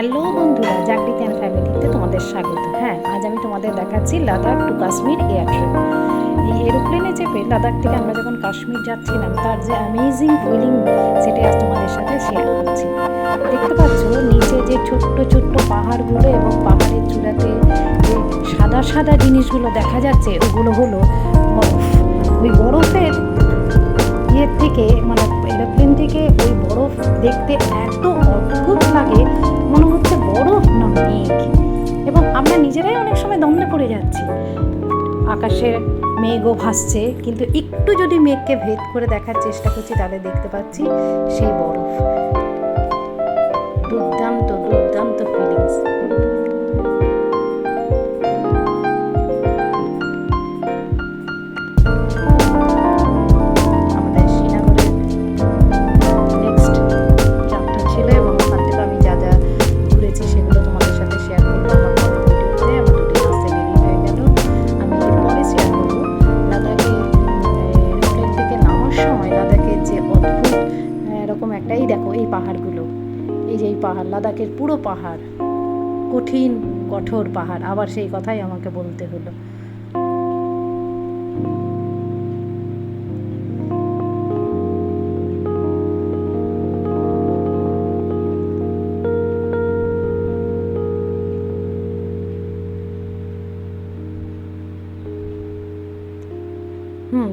Hello বন্ধুরা, জাগরিত and ফ্যামিলিতে তোমাদের স্বাগত। হ্যাঁ, আজ আমি তোমাদের দেখাচ্ছি Ladakh to Kashmir air trip. এই এরোপ্লেনে চেপে লাদাখ থেকে আমরা যখন কাশ্মীর যাচ্ছিলাম তার যে অ্যামেজিং ফিলিং সেটাই আজ তোমাদের সাথে শেয়ার করছি। দেখতে পাচ্ছ নিচে যে ছোট্ট ছোট্ট পাহাড়গুলো এবং পাহাড়ের চূড়াতে যে সাদা সাদা জিনিসগুলো দেখা যাচ্ছে ওগুলো হলো বরফ। ওই বরফের ইয়ের থেকে মানে এরোপ্লেন থেকে ওই বরফ দেখতে এত অদ্ভুত লাগে, মনে হচ্ছে বরফ না মেঘ। এবং আমরা নিজেরাই অনেক সময় দমনে পড়ে যাচ্ছি। আকাশে মেঘও ভাসছে, কিন্তু একটু যদি মেঘকে ভেদ করে দেখার চেষ্টা করছি তাহলে দেখতে পাচ্ছি সেই বরফ। দুর্দান্ত দুর্দান্ত ফিলিংস। একটাই দেখো এই পাহাড়গুলো, এই যে এই পাহাড় লাদাখের পুরো পাহাড়, কঠিন কঠোর পাহাড়, আবার সেই কথাই আমাকে বলতে হলো।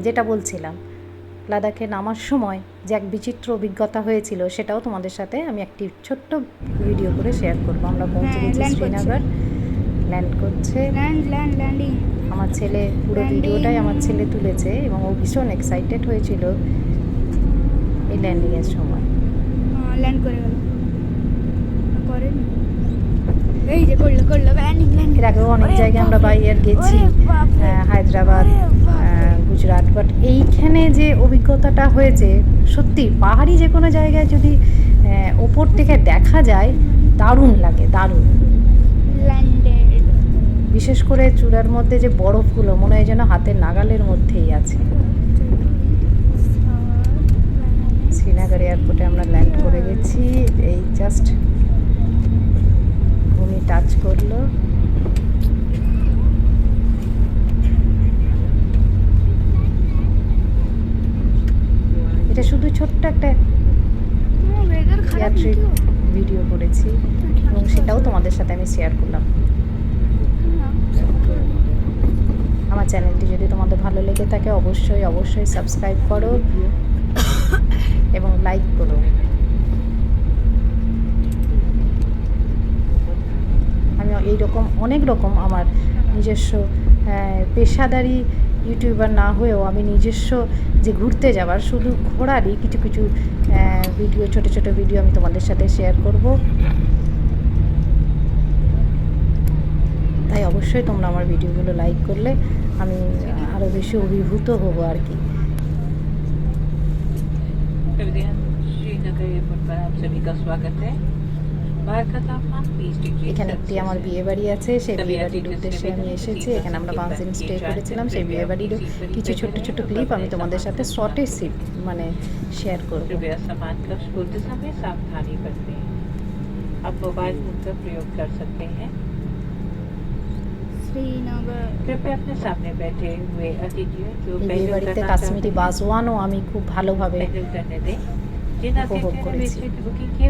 যেটা বলছিলাম, লাদাখে নামার সময় যে এক বিচিত্র অভিজ্ঞতা হয়েছিল সেটাও তোমাদের সাথে আমি একটি ছোট্ট ভিডিও করে শেয়ার করবো। আমরা পৌঁছে গেছি শ্রীনগর, ল্যান্ড করছে। আমার ছেলে পুরো ভিডিওটাই আমার ছেলে তুলেছে এবং ও ভীষণ এক্সাইটেড হয়েছিল এই ল্যান্ডিংয়ের সময়। ল্যান্ড করে গেল, এই যে করলো ল্যান্ডিং। এর আগেও অনেক জায়গায় আমরা বাই এয়ার গেছি, হায়দ্রাবাদ, গুজরাট, বাট এইখানে যে অভিজ্ঞতাটা হয়েছে সত্যি পাহাড়ি যে কোনো জায়গায় যদি ওপর থেকে দেখা যায় দারুণ লাগে, দারুণ। বিশেষ করে চূড়ার মধ্যে যে বরফগুলো মনে হয় যেন হাতের নাগালের মধ্যেই আছে। শ্রীনগর এয়ারপোর্টে আমরা ল্যান্ড করে গেছি, এই জাস্ট ভূমি টাচ করলো। এটা শুধু ছোট্ট একটা ট্রিপ ভিডিও করেছি এবং সেটাও তোমাদের সাথে আমি শেয়ার করলাম। আমার চ্যানেলটি যদি তোমাদের ভালো লেগে থাকে অবশ্যই অবশ্যই সাবস্ক্রাইব করো এবং লাইক করো। আমি এইরকম অনেক রকম আমার নিজস্ব পেশাদারি ইউটিউবার না হয়েও আমি নিজস্ব যে ঘুরতে যাওয়ার শুধু ঘোরারই কিছু কিছু ভিডিও, ছোটো ছোটো ভিডিও আমি তোমাদের সাথে শেয়ার করব। তাই অবশ্যই তোমরা আমার ভিডিওগুলো লাইক করলে আমি আরও বেশি অভিভূত হব আর কি। এখানে একটি আমার বিয়ে বাড়ি আছে, সেই বিয়ে বাড়ির উদ্দেশ্যে আমি এসেছি। এখানে আমরা 5 দিন স্টে করেছিলাম। সেই বিয়ে বাড়ির কিছু ছোট্ট ছোট্ট ক্লিপ আমি তোমাদের সাথে শর্টে মানে শেয়ার করব। आप मोबाइल फोन का प्रयोग कर सकते हैं। कृपया अपने सामने बैठे हुए अतिथियों जो বিয়ে বাড়িতে কাশ্মীরি বাসওয়ানও আমি খুব ভালোভাবে উপভোগ করেছি। बुकिंग किए